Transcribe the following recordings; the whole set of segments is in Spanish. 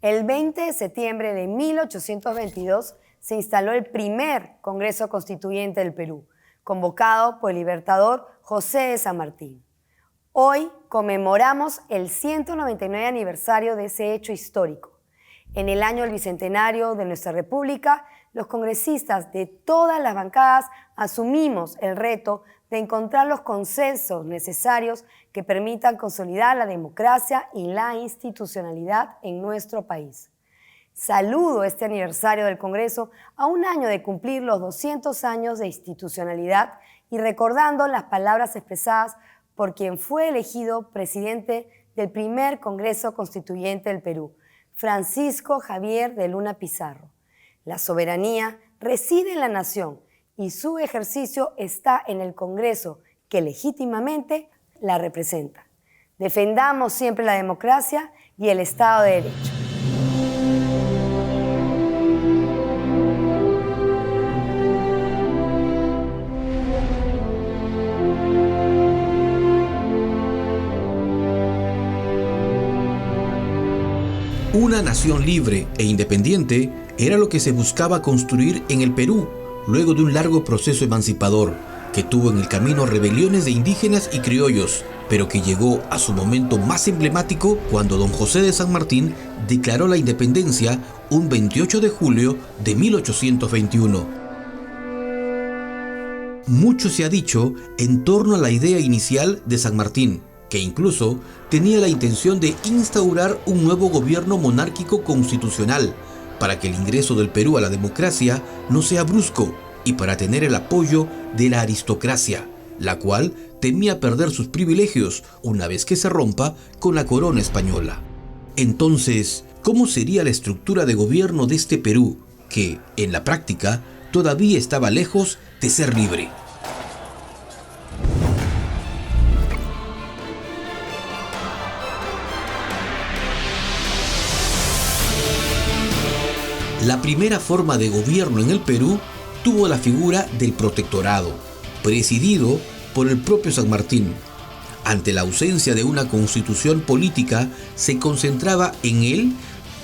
El 20 de septiembre de 1822 se instaló el primer Congreso Constituyente del Perú, convocado por el libertador José de San Martín. Hoy conmemoramos el 199 aniversario de ese hecho histórico. En el año del bicentenario de nuestra República, los congresistas de todas las bancadas asumimos el reto de encontrar los consensos necesarios que permitan consolidar la democracia y la institucionalidad en nuestro país. Saludo este aniversario del Congreso a un año de cumplir los 200 años de institucionalidad y recordando las palabras expresadas por quien fue elegido presidente del primer Congreso Constituyente del Perú, Francisco Javier de Luna Pizarro. La soberanía reside en la nación y su ejercicio está en el Congreso, que legítimamente la representa. Defendamos siempre la democracia y el Estado de Derecho. Una nación libre e independiente era lo que se buscaba construir en el Perú, luego de un largo proceso emancipador, que tuvo en el camino rebeliones de indígenas y criollos, pero que llegó a su momento más emblemático cuando don José de San Martín declaró la independencia un 28 de julio de 1821. Mucho se ha dicho en torno a la idea inicial de San Martín, que incluso tenía la intención de instaurar un nuevo gobierno monárquico constitucional, para que el ingreso del Perú a la democracia no sea brusco y para tener el apoyo de la aristocracia, la cual temía perder sus privilegios una vez que se rompa con la corona española. Entonces, ¿cómo sería la estructura de gobierno de este Perú, que, en la práctica, todavía estaba lejos de ser libre? La primera forma de gobierno en el Perú tuvo la figura del protectorado, presidido por el propio San Martín. Ante la ausencia de una constitución política, se concentraba en él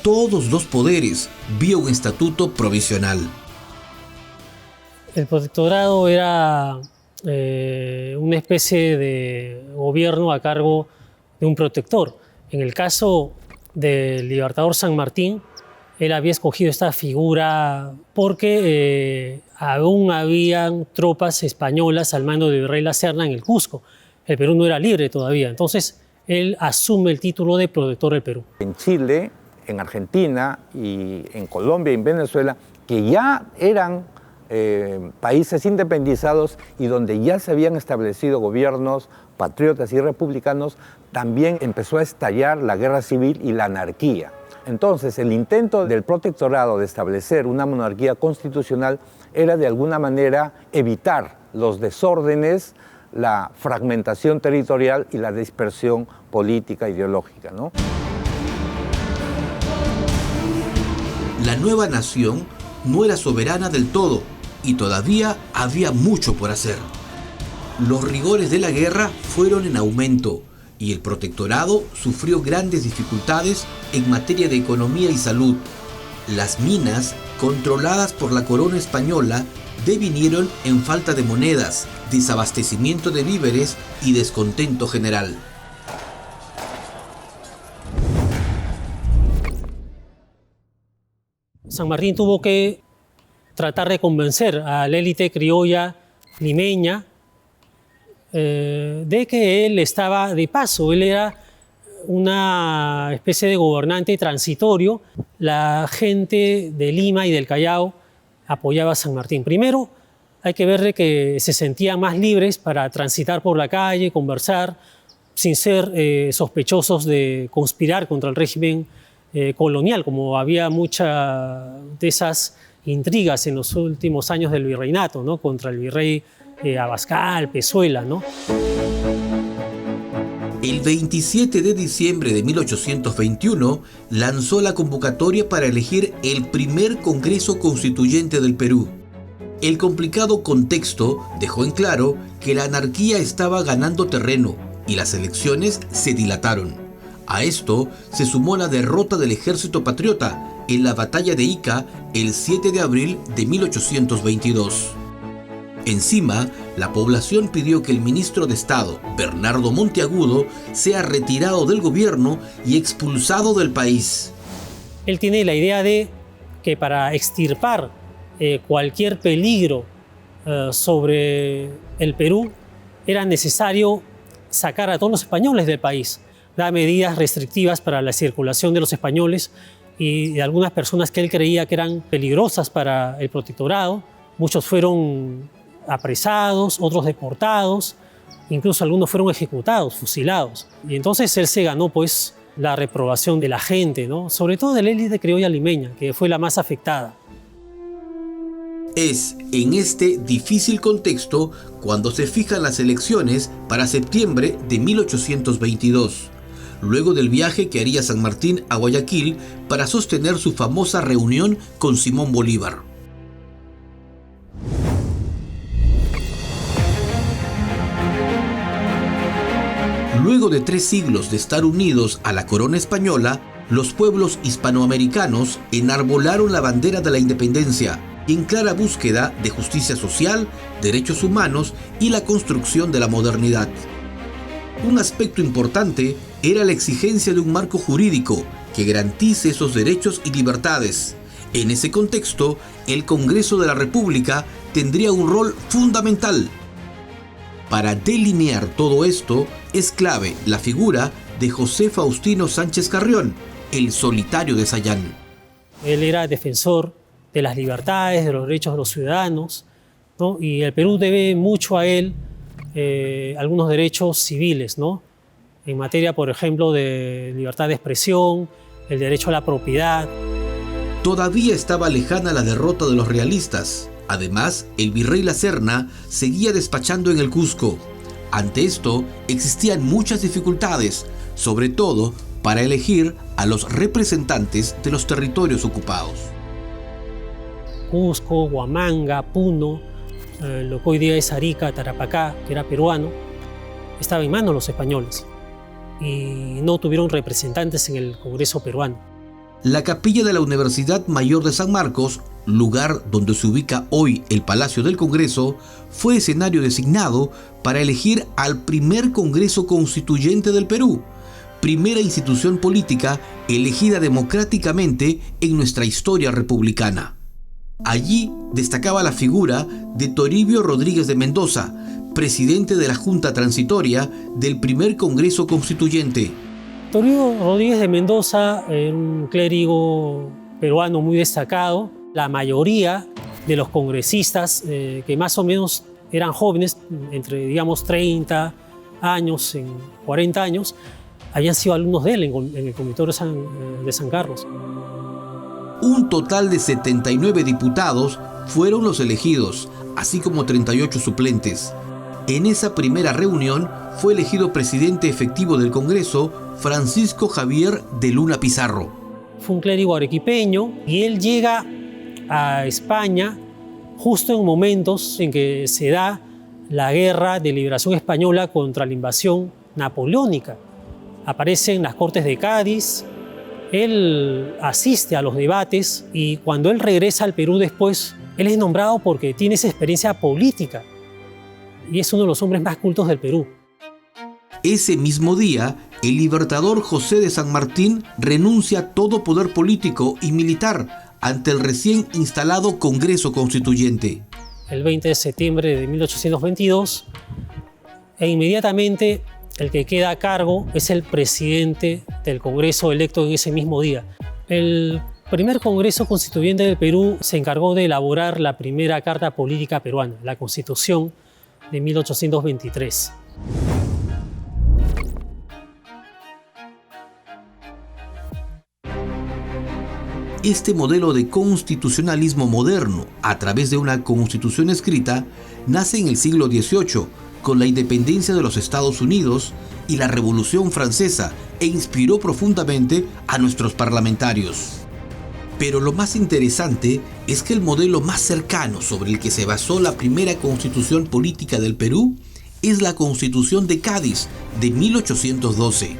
todos los poderes vía un estatuto provisional. El protectorado era una especie de gobierno a cargo de un protector. En el caso del libertador San Martín, él había escogido esta figura porque aún habían tropas españolas al mando de Virrey La Serna en el Cusco. El Perú no era libre todavía, entonces él asume el título de protector del Perú. En Chile, en Argentina y en Colombia y en Venezuela, que ya eran países independizados y donde ya se habían establecido gobiernos patriotas y republicanos, también empezó a estallar la guerra civil y la anarquía. Entonces, el intento del protectorado de establecer una monarquía constitucional era de alguna manera evitar los desórdenes, la fragmentación territorial y la dispersión política ideológica, ¿no? La nueva nación no era soberana del todo y todavía había mucho por hacer. Los rigores de la guerra fueron en aumento y el protectorado sufrió grandes dificultades en materia de economía y salud. Las minas, controladas por la corona española, devinieron en falta de monedas, desabastecimiento de víveres y descontento general. San Martín tuvo que tratar de convencer a la élite criolla limeña de que él estaba de paso, él era una especie de gobernante transitorio. La gente de Lima y del Callao apoyaba a San Martín. Primero, hay que ver que se sentían más libres para transitar por la calle, conversar, sin ser sospechosos de conspirar contra el régimen colonial, como había muchas de esas intrigas en los últimos años del virreinato, ¿no? Contra el virrey Abascal, Pezuela, ¿no? El 27 de diciembre de 1821 lanzó la convocatoria para elegir el primer Congreso Constituyente del Perú. El complicado contexto dejó en claro que la anarquía estaba ganando terreno y las elecciones se dilataron. A esto se sumó la derrota del ejército patriota en la batalla de Ica el 7 de abril de 1822. Encima, la población pidió que el ministro de Estado, Bernardo Monteagudo, sea retirado del gobierno y expulsado del país. Él tiene la idea de que para extirpar cualquier peligro sobre el Perú era necesario sacar a todos los españoles del país. Da medidas restrictivas para la circulación de los españoles y de algunas personas que él creía que eran peligrosas para el protectorado. Muchos fueron apresados, otros deportados, incluso algunos fueron ejecutados, fusilados. Y entonces él se ganó pues la reprobación de la gente, ¿no? Sobre todo de la élite criolla limeña, que fue la más afectada. Es en este difícil contexto cuando se fijan las elecciones para septiembre de 1822, luego del viaje que haría San Martín a Guayaquil para sostener su famosa reunión con Simón Bolívar. Luego de 3 siglos de estar unidos a la corona española, los pueblos hispanoamericanos enarbolaron la bandera de la independencia en clara búsqueda de justicia social, derechos humanos y la construcción de la modernidad. Un aspecto importante era la exigencia de un marco jurídico que garantice esos derechos y libertades. En ese contexto, el Congreso de la República tendría un rol fundamental. Para delinear todo esto, es clave la figura de José Faustino Sánchez Carrión, el solitario de Sayán. Él era defensor de las libertades, de los derechos de los ciudadanos, ¿no? Y el Perú debe mucho a él algunos derechos civiles, ¿no? En materia, por ejemplo, de libertad de expresión, el derecho a la propiedad. Todavía estaba lejana la derrota de los realistas. Además, el virrey La Serna seguía despachando en el Cusco. Ante esto, existían muchas dificultades, sobre todo para elegir a los representantes de los territorios ocupados. Cusco, Huamanga, Puno, lo que hoy día es Arica, Tarapacá, que era peruano, estaba en manos de los españoles y no tuvieron representantes en el Congreso peruano. La capilla de la Universidad Mayor de San Marcos, lugar donde se ubica hoy el Palacio del Congreso, fue escenario designado para elegir al primer Congreso Constituyente del Perú, primera institución política elegida democráticamente en nuestra historia republicana. Allí destacaba la figura de Toribio Rodríguez de Mendoza, presidente de la Junta Transitoria del primer Congreso Constituyente. Toribio Rodríguez de Mendoza era un clérigo peruano muy destacado. La mayoría de los congresistas, que más o menos eran jóvenes, entre digamos 30 años, 40 años, habían sido alumnos de él en el Comité de San Carlos. Un total de 79 diputados fueron los elegidos, así como 38 suplentes. En esa primera reunión fue elegido presidente efectivo del Congreso Francisco Javier de Luna Pizarro. Fue un clérigo arequipeño y él llega a España justo en momentos en que se da la guerra de liberación española contra la invasión napoleónica. Aparece en las Cortes de Cádiz, él asiste a los debates y cuando él regresa al Perú después, él es nombrado porque tiene esa experiencia política y es uno de los hombres más cultos del Perú. Ese mismo día, el libertador José de San Martín renuncia a todo poder político y militar ante el recién instalado Congreso Constituyente. El 20 de septiembre de 1822, e inmediatamente el que queda a cargo es el presidente del Congreso electo en ese mismo día. El primer Congreso Constituyente del Perú se encargó de elaborar la primera Carta Política Peruana, la Constitución de 1823. Este modelo de constitucionalismo moderno, a través de una constitución escrita, nace en el siglo XVIII, con la independencia de los Estados Unidos y la Revolución Francesa, e inspiró profundamente a nuestros parlamentarios. Pero lo más interesante es que el modelo más cercano sobre el que se basó la primera constitución política del Perú es la Constitución de Cádiz de 1812.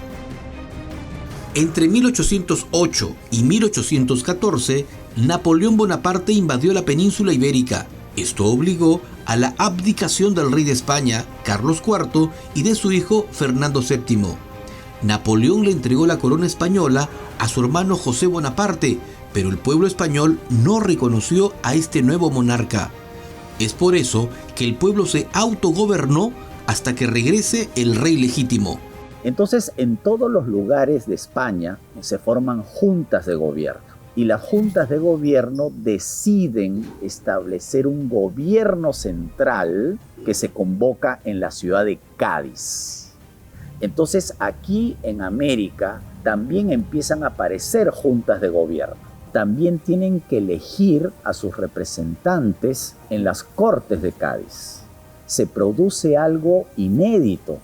Entre 1808 y 1814, Napoleón Bonaparte invadió la península ibérica. Esto obligó a la abdicación del rey de España, Carlos IV, y de su hijo, Fernando VII. Napoleón le entregó la corona española a su hermano José Bonaparte, pero el pueblo español no reconoció a este nuevo monarca. Es por eso que el pueblo se autogobernó hasta que regrese el rey legítimo. Entonces, en todos los lugares de España se forman juntas de gobierno. Y las juntas de gobierno deciden establecer un gobierno central que se convoca en la ciudad de Cádiz. Entonces, aquí en América también empiezan a aparecer juntas de gobierno. También tienen que elegir a sus representantes en las Cortes de Cádiz. Se produce algo inédito,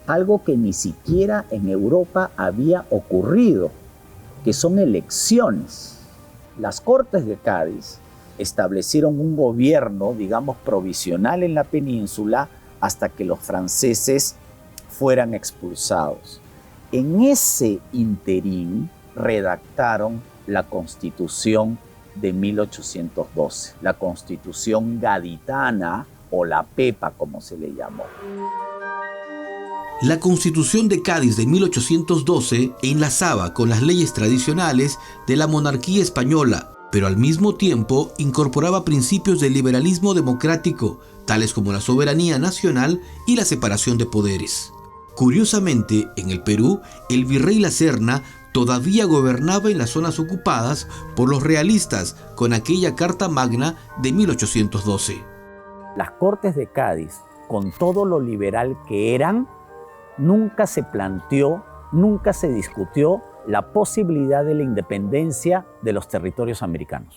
algo que ni siquiera en Europa había ocurrido, que son elecciones. Las Cortes de Cádiz establecieron un gobierno, digamos, provisional en la península hasta que los franceses fueran expulsados. En ese interín redactaron la Constitución de 1812, la Constitución gaditana o la Pepa, como se le llamó. La Constitución de Cádiz de 1812 enlazaba con las leyes tradicionales de la monarquía española, pero al mismo tiempo incorporaba principios del liberalismo democrático, tales como la soberanía nacional y la separación de poderes. Curiosamente, en el Perú, el virrey La Serna todavía gobernaba en las zonas ocupadas por los realistas con aquella Carta Magna de 1812. Las Cortes de Cádiz, con todo lo liberal que eran, nunca se planteó, nunca se discutió la posibilidad de la independencia de los territorios americanos.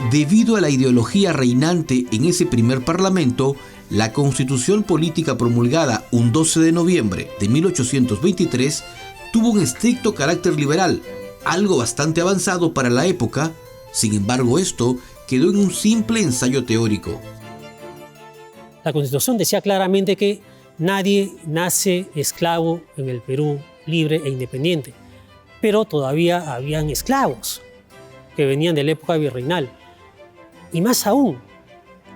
Debido a la ideología reinante en ese primer parlamento, la Constitución Política promulgada un 12 de noviembre de 1823 tuvo un estricto carácter liberal, algo bastante avanzado para la época. Sin embargo, esto quedó en un simple ensayo teórico. La Constitución decía claramente que nadie nace esclavo en el Perú libre e independiente, pero todavía habían esclavos que venían de la época virreinal. Y más aún,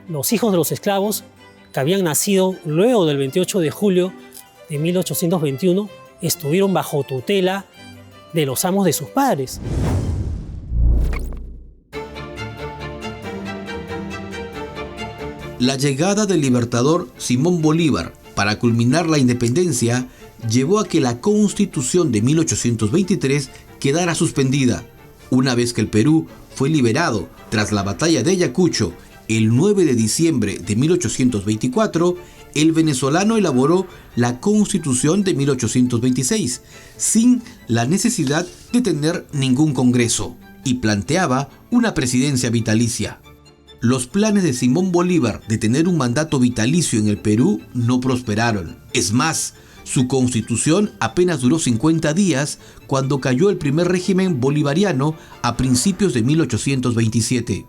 los hijos de los esclavos que habían nacido luego del 28 de julio de 1821 estuvieron bajo tutela de los amos de sus padres. La llegada del libertador Simón Bolívar para culminar la independencia llevó a que la Constitución de 1823 quedara suspendida, una vez que el Perú fue liberado tras la batalla de Ayacucho el 9 de diciembre de 1824. El venezolano elaboró la Constitución de 1826 sin la necesidad de tener ningún congreso y planteaba una presidencia vitalicia. Los planes de Simón Bolívar de tener un mandato vitalicio en el Perú no prosperaron. Es más, su constitución apenas duró 50 días cuando cayó el primer régimen bolivariano a principios de 1827.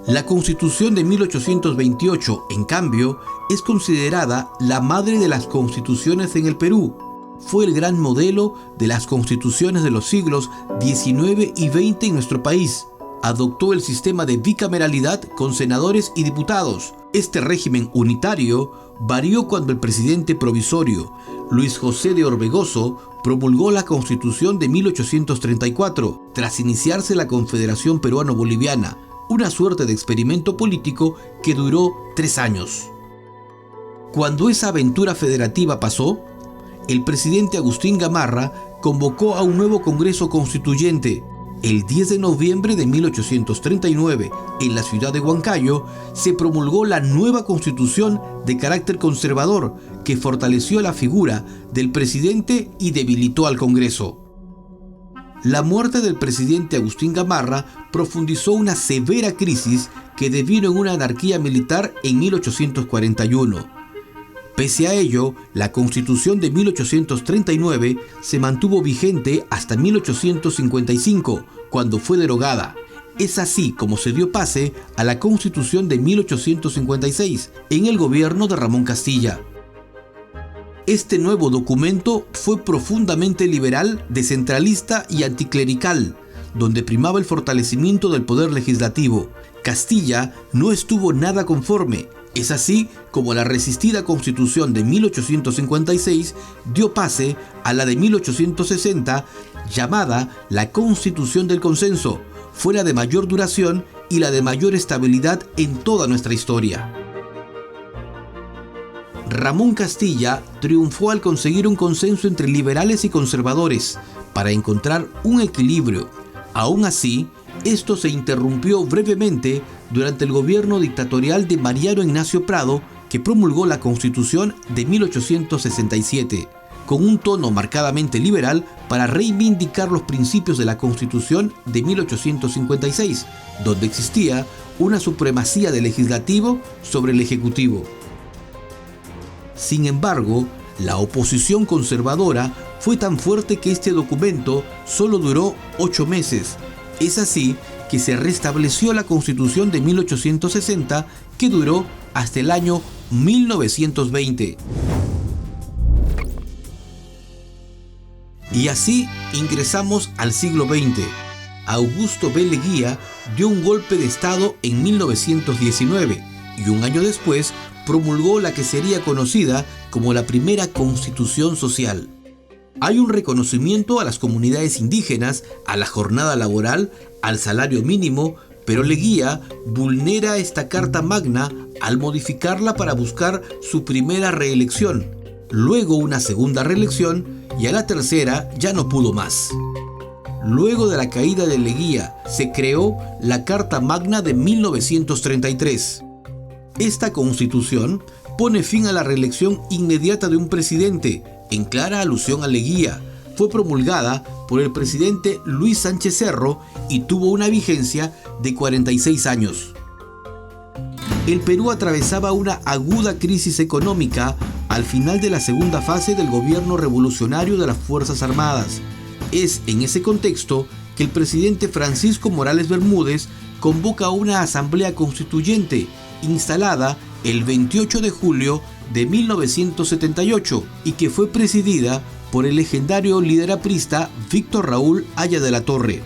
La Constitución de 1828, en cambio, es considerada la madre de las constituciones en el Perú. Fue el gran modelo de las constituciones de los siglos XIX y XX en nuestro país. Adoptó el sistema de bicameralidad con senadores y diputados. Este régimen unitario varió cuando el presidente provisorio, Luis José de Orbegoso, promulgó la Constitución de 1834, tras iniciarse la Confederación Peruano-Boliviana, una suerte de experimento político que duró 3 años. Cuando esa aventura federativa pasó, el presidente Agustín Gamarra convocó a un nuevo Congreso Constituyente. El 10 de noviembre de 1839, en la ciudad de Huancayo, se promulgó la nueva Constitución de carácter conservador que fortaleció la figura del presidente y debilitó al Congreso. La muerte del presidente Agustín Gamarra profundizó una severa crisis que devino en una anarquía militar en 1841. Pese a ello, la Constitución de 1839 se mantuvo vigente hasta 1855, cuando fue derogada. Es así como se dio pase a la Constitución de 1856, en el gobierno de Ramón Castilla. Este nuevo documento fue profundamente liberal, descentralista y anticlerical, donde primaba el fortalecimiento del poder legislativo. Castilla no estuvo nada conforme. Es así como la resistida Constitución de 1856 dio pase a la de 1860, llamada la Constitución del Consenso. Fue la de mayor duración y la de mayor estabilidad en toda nuestra historia. Ramón Castilla triunfó al conseguir un consenso entre liberales y conservadores para encontrar un equilibrio. Aún así, esto se interrumpió brevemente durante el gobierno dictatorial de Mariano Ignacio Prado, que promulgó la Constitución de 1867, con un tono marcadamente liberal para reivindicar los principios de la Constitución de 1856, donde existía una supremacía del legislativo sobre el ejecutivo. Sin embargo, la oposición conservadora fue tan fuerte que este documento solo duró 8 meses. Es así que se restableció la Constitución de 1860, que duró hasta el año 1920. Y así ingresamos al siglo XX. Augusto B. Leguía dio un golpe de Estado en 1919 y un año después promulgó la que sería conocida como la primera Constitución Social. Hay un reconocimiento a las comunidades indígenas, a la jornada laboral, al salario mínimo, pero Leguía vulnera esta Carta Magna al modificarla para buscar su primera reelección, luego una segunda reelección y a la tercera ya no pudo más. Luego de la caída de Leguía se creó la Carta Magna de 1933. Esta constitución pone fin a la reelección inmediata de un presidente, en clara alusión a Leguía. Fue promulgada por el presidente Luis Sánchez Cerro y tuvo una vigencia de 46 años. El Perú atravesaba una aguda crisis económica al final de la segunda fase del gobierno revolucionario de las Fuerzas Armadas. Es en ese contexto que el presidente Francisco Morales Bermúdez convoca una asamblea constituyente instalada el 28 de julio de 1978 y que fue presidida por el legendario líder aprista Víctor Raúl Haya de la Torre.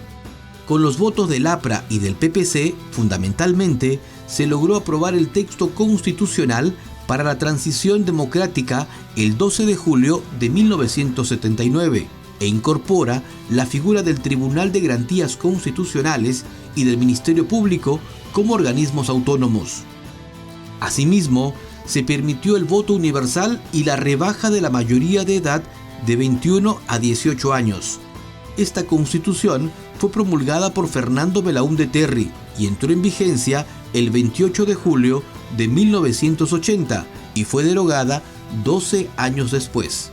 Con los votos del APRA y del PPC, fundamentalmente, se logró aprobar el texto constitucional para la transición democrática el 12 de julio de 1979 e incorpora la figura del Tribunal de Garantías Constitucionales y del Ministerio Público como organismos autónomos. Asimismo, se permitió el voto universal y la rebaja de la mayoría de edad de 21 a 18 años. Esta constitución fue promulgada por Fernando Belaúnde Terry y entró en vigencia el 28 de julio de 1980 y fue derogada 12 años después.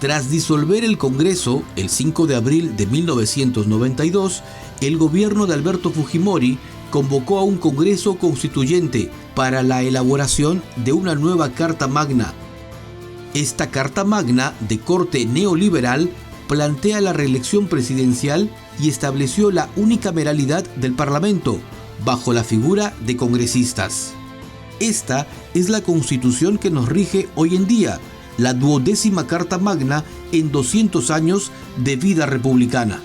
Tras disolver el Congreso el 5 de abril de 1992, el gobierno de Alberto Fujimori convocó a un Congreso Constituyente para la elaboración de una nueva Carta Magna. Esta Carta Magna, de corte neoliberal, plantea la reelección presidencial y estableció la unicameralidad del Parlamento, bajo la figura de congresistas. Esta es la Constitución que nos rige hoy en día, la 12ª Carta Magna en 200 años de vida republicana.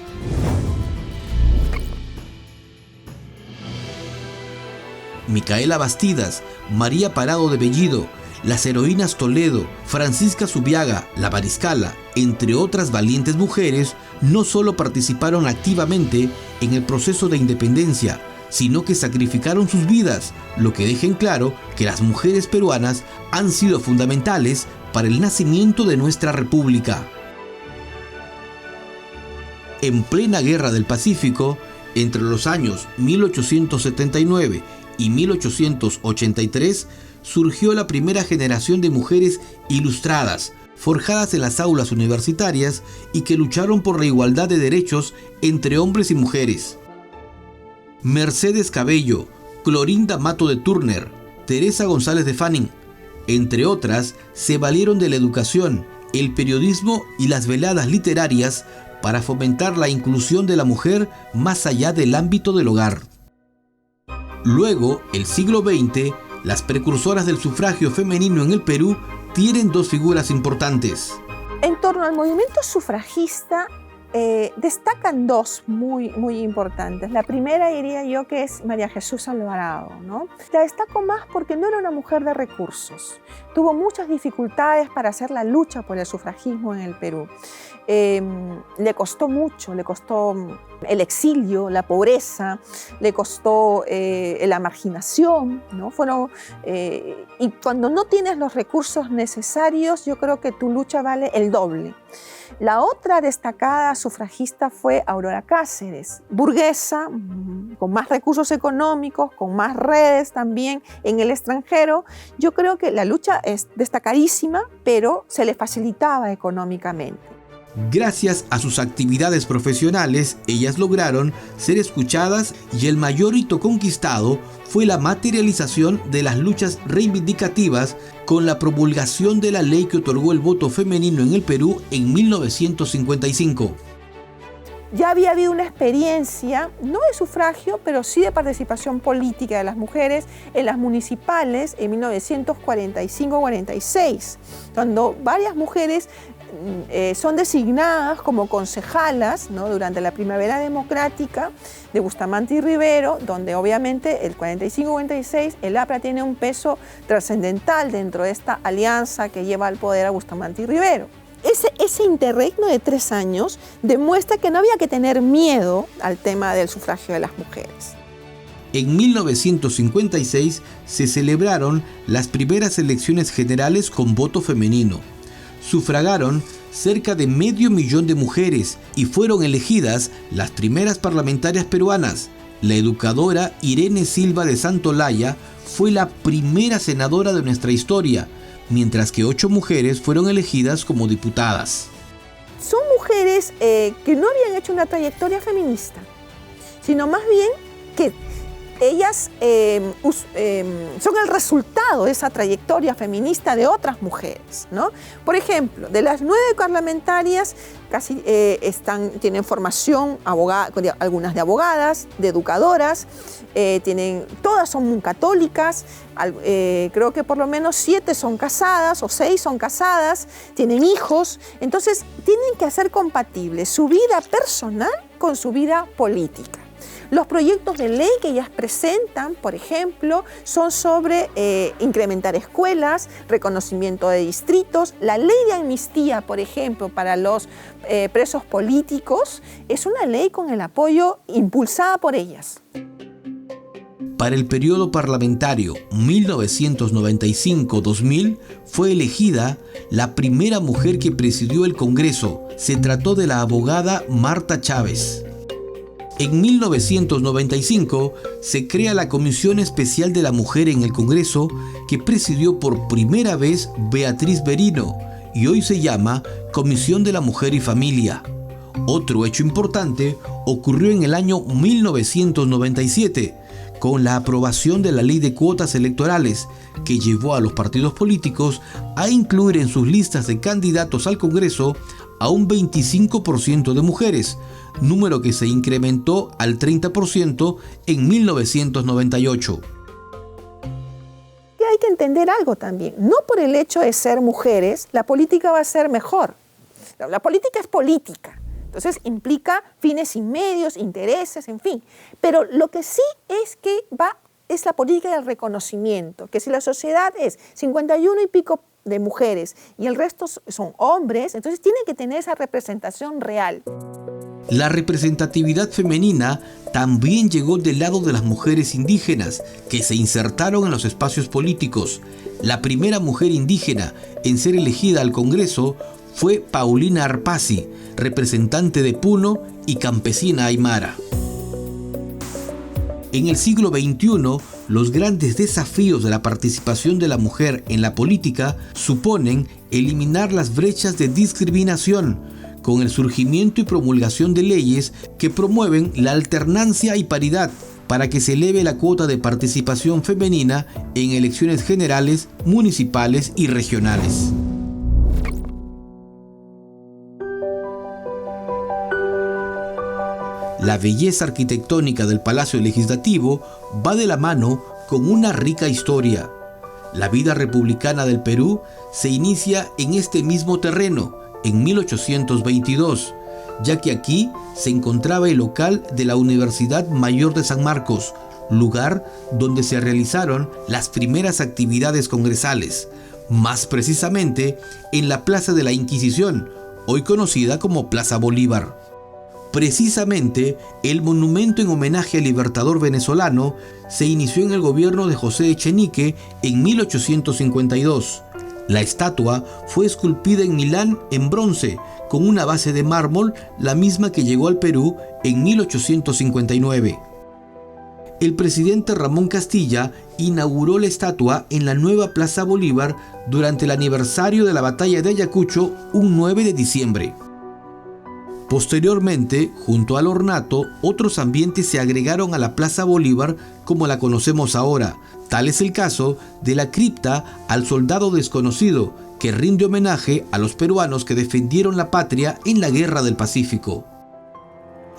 Micaela Bastidas, María Parado de Bellido, las heroínas Toledo, Francisca Zubiaga, la Mariscala, entre otras valientes mujeres, no solo participaron activamente en el proceso de independencia, sino que sacrificaron sus vidas, lo que deja en claro que las mujeres peruanas han sido fundamentales para el nacimiento de nuestra república. En plena Guerra del Pacífico, entre los años 1879 y 1883, surgió la primera generación de mujeres ilustradas, forjadas en las aulas universitarias y que lucharon por la igualdad de derechos entre hombres y mujeres. Mercedes Cabello, Clorinda Mato de Turner, Teresa González de Fanning, entre otras, se valieron de la educación, el periodismo y las veladas literarias para fomentar la inclusión de la mujer más allá del ámbito del hogar. Luego, el siglo XX, las precursoras del sufragio femenino en el Perú tienen dos figuras importantes. En torno al movimiento sufragista destacan dos muy importantes. La primera diría yo que es María Jesús Alvarado, ¿no? La destaco más porque no era una mujer de recursos. Tuvo muchas dificultades para hacer la lucha por el sufragismo en el Perú. Le costó mucho, le costó el exilio, la pobreza, le costó la marginación, ¿no? Y cuando no tienes los recursos necesarios, yo creo que tu lucha vale el doble. La otra destacada sufragista fue Aurora Cáceres, burguesa, con más recursos económicos, con más redes también en el extranjero. Yo creo que la lucha es destacadísima, pero se le facilitaba económicamente. Gracias a sus actividades profesionales, ellas lograron ser escuchadas y el mayor hito conquistado fue la materialización de las luchas reivindicativas con la promulgación de la ley que otorgó el voto femenino en el Perú en 1955. Ya había habido una experiencia, no de sufragio, pero sí de participación política de las mujeres en las municipales en 1945-46, cuando varias mujeres son designadas como concejalas, ¿no? Durante la Primavera Democrática de Bustamante y Rivero, donde obviamente el 45-46 el APRA tiene un peso trascendental dentro de esta alianza que lleva al poder a Bustamante y Rivero. Ese interregno de 3 años demuestra que no había que tener miedo al tema del sufragio de las mujeres. En 1956 se celebraron las primeras elecciones generales con voto femenino. Sufragaron cerca de 500.000 de mujeres y fueron elegidas las primeras parlamentarias peruanas. La educadora Irene Silva de Santolaya fue la primera senadora de nuestra historia, mientras que 8 mujeres fueron elegidas como diputadas. Son mujeres que no habían hecho una trayectoria feminista, sino más bien que ellas son el resultado de esa trayectoria feminista de otras mujeres, ¿no? Por ejemplo, de las 9 parlamentarias, casi tienen formación, algunas de abogadas, de educadoras, todas son católicas, creo que por lo menos 7 son casadas o 6 son casadas, tienen hijos, entonces tienen que hacer compatible su vida personal con su vida política. Los proyectos de ley que ellas presentan, por ejemplo, son sobre incrementar escuelas, reconocimiento de distritos. La ley de amnistía, por ejemplo, para los presos políticos, es una ley con el apoyo impulsada por ellas. Para el periodo parlamentario 1995-2000 fue elegida la primera mujer que presidió el Congreso. Se trató de la abogada Marta Chávez. En 1995 se crea la Comisión Especial de la Mujer en el Congreso, que presidió por primera vez Beatriz Berino y hoy se llama Comisión de la Mujer y Familia. Otro hecho importante ocurrió en el año 1997 con la aprobación de la Ley de Cuotas Electorales, que llevó a los partidos políticos a incluir en sus listas de candidatos al Congreso a un 25% de mujeres, número que se incrementó al 30% en 1998. Y hay que entender algo también, no por el hecho de ser mujeres, la política va a ser mejor. La política es política, entonces implica fines y medios, intereses, en fin. Pero lo que sí es que es la política del reconocimiento, que si la sociedad es 51 y pico de mujeres y el resto son hombres, entonces tienen que tener esa representación real. La representatividad femenina también llegó del lado de las mujeres indígenas, que se insertaron en los espacios políticos. La primera mujer indígena en ser elegida al Congreso fue Paulina Arpasi, representante de Puno y campesina aymara. En el siglo XXI, los grandes desafíos de la participación de la mujer en la política suponen eliminar las brechas de discriminación, con el surgimiento y promulgación de leyes que promueven la alternancia y paridad para que se eleve la cuota de participación femenina en elecciones generales, municipales y regionales. La belleza arquitectónica del Palacio Legislativo va de la mano con una rica historia. La vida republicana del Perú se inicia en este mismo terreno, en 1822, ya que aquí se encontraba el local de la Universidad Mayor de San Marcos, lugar donde se realizaron las primeras actividades congresales, más precisamente en la Plaza de la Inquisición, hoy conocida como Plaza Bolívar. Precisamente, el monumento en homenaje al libertador venezolano se inició en el gobierno de José Echenique en 1852. La estatua fue esculpida en Milán en bronce, con una base de mármol, la misma que llegó al Perú en 1859. El presidente Ramón Castilla inauguró la estatua en la nueva Plaza Bolívar durante el aniversario de la batalla de Ayacucho, un 9 de diciembre. Posteriormente, junto al ornato, otros ambientes se agregaron a la Plaza Bolívar como la conocemos ahora. Tal es el caso de la cripta al soldado desconocido, que rinde homenaje a los peruanos que defendieron la patria en la Guerra del Pacífico.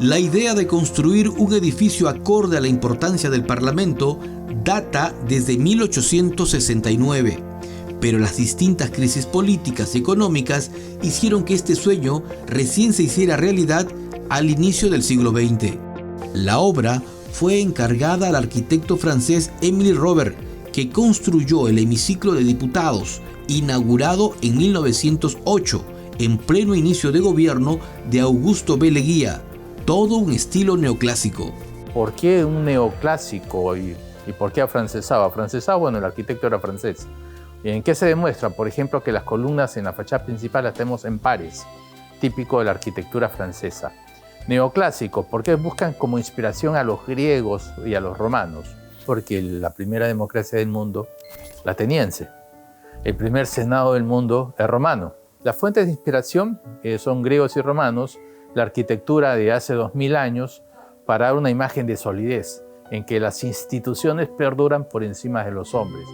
La idea de construir un edificio acorde a la importancia del Parlamento data desde 1869, pero las distintas crisis políticas y económicas hicieron que este sueño recién se hiciera realidad al inicio del siglo XX. La obra fue encargada al arquitecto francés Émile Robert, que construyó el hemiciclo de diputados, inaugurado en 1908, en pleno inicio de gobierno de Augusto B. Leguía. Todo un estilo neoclásico. ¿Por qué un neoclásico y por qué afrancesado? Afrancesado, bueno, el arquitecto era francés. ¿En qué se demuestra? Por ejemplo, que las columnas en la fachada principal las tenemos en pares, típico de la arquitectura francesa. Neoclásico, porque buscan como inspiración a los griegos y a los romanos, porque la primera democracia del mundo, la ateniense. El primer senado del mundo es romano. Las fuentes de inspiración son griegos y romanos, la arquitectura de hace 2000 años, para dar una imagen de solidez, en que las instituciones perduran por encima de los hombres.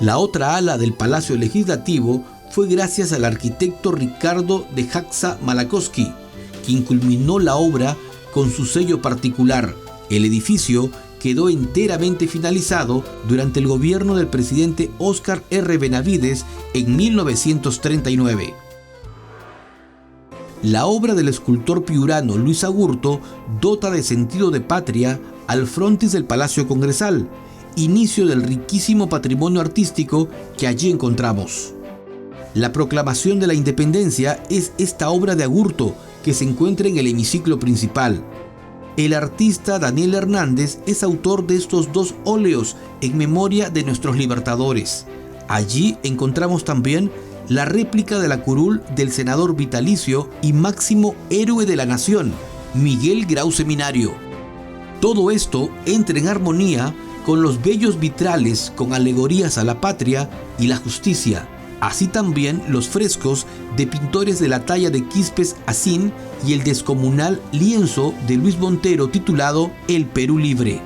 La otra ala del Palacio Legislativo fue gracias al arquitecto Ricardo de Jaxa Malakowski, quien culminó la obra con su sello particular. El edificio quedó enteramente finalizado durante el gobierno del presidente Óscar R. Benavides en 1939. La obra del escultor piurano Luis Agurto dota de sentido de patria al frontis del Palacio Congresal, inicio del riquísimo patrimonio artístico que allí encontramos. La proclamación de la independencia es esta obra de Agurto que se encuentra en el hemiciclo principal. El artista Daniel Hernández es autor de estos dos óleos en memoria de nuestros libertadores. Allí encontramos también la réplica de la curul del senador vitalicio y máximo héroe de la nación, Miguel Grau Seminario. Todo esto entra en armonía con los bellos vitrales con alegorías a la patria y la justicia, así también los frescos de pintores de la talla de Quíspes Asín y el descomunal lienzo de Luis Montero titulado El Perú Libre.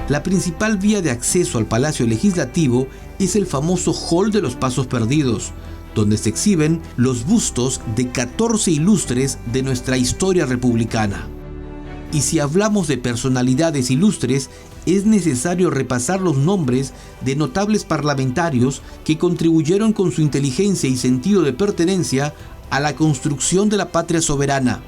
La principal vía de acceso al Palacio Legislativo es el famoso Hall de los Pasos Perdidos, donde se exhiben los bustos de 14 ilustres de nuestra historia republicana. Y si hablamos de personalidades ilustres, es necesario repasar los nombres de notables parlamentarios que contribuyeron con su inteligencia y sentido de pertenencia a la construcción de la patria soberana.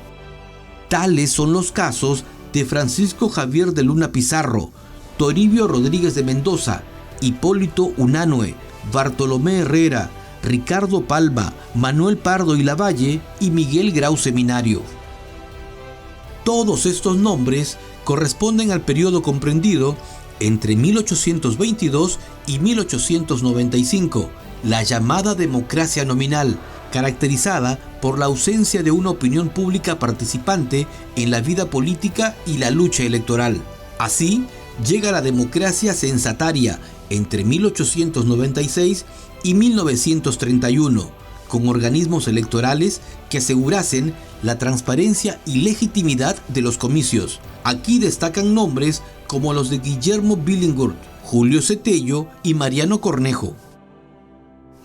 Tales son los casos de Francisco Javier de Luna Pizarro, Toribio Rodríguez de Mendoza, Hipólito Unanue, Bartolomé Herrera, Ricardo Palma, Manuel Pardo y Lavalle y Miguel Grau Seminario. Todos estos nombres corresponden al periodo comprendido entre 1822 y 1895, la llamada democracia nominal, caracterizada por la ausencia de una opinión pública participante en la vida política y la lucha electoral. Así, llega la democracia censataria entre 1896 y 1931, con organismos electorales que asegurasen la transparencia y legitimidad de los comicios. Aquí destacan nombres como los de Guillermo Billinghurst, Julio Cetello y Mariano Cornejo.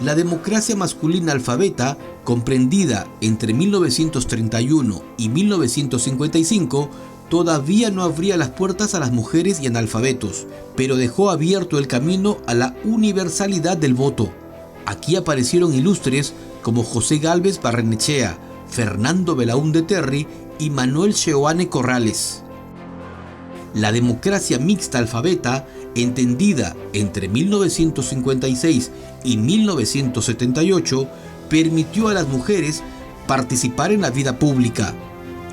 la democracia masculina alfabeta, comprendida entre 1931 y 1955, todavía no abría las puertas a las mujeres y analfabetos, pero dejó abierto el camino a la universalidad del voto. Aquí aparecieron ilustres como José Gálvez Barrenechea, Fernando Belaúnde Terry y Manuel Seoane Corrales. La democracia mixta alfabeta, entendida entre 1956 y 1978, permitió a las mujeres participar en la vida pública.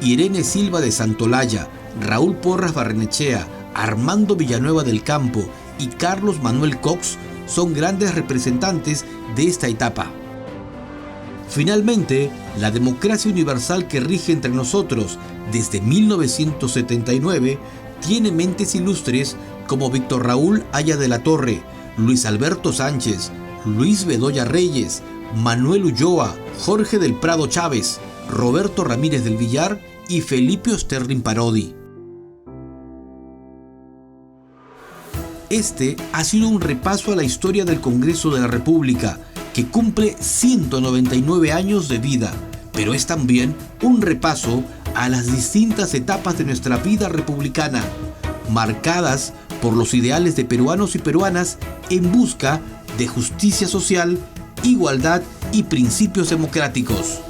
Irene Silva de Santolaya, Raúl Porras Barrenechea, Armando Villanueva del Campo y Carlos Manuel Cox son grandes representantes de esta etapa. Finalmente, la democracia universal que rige entre nosotros desde 1979 tiene mentes ilustres como Víctor Raúl Haya de la Torre, Luis Alberto Sánchez, Luis Bedoya Reyes, Manuel Ulloa, Jorge del Prado Chávez, Roberto Ramírez del Villar y Felipe Osterrin Parodi. Este ha sido un repaso a la historia del Congreso de la República, que cumple 199 años de vida, pero es también un repaso a las distintas etapas de nuestra vida republicana, marcadas por los ideales de peruanos y peruanas en busca de justicia social, igualdad y principios democráticos.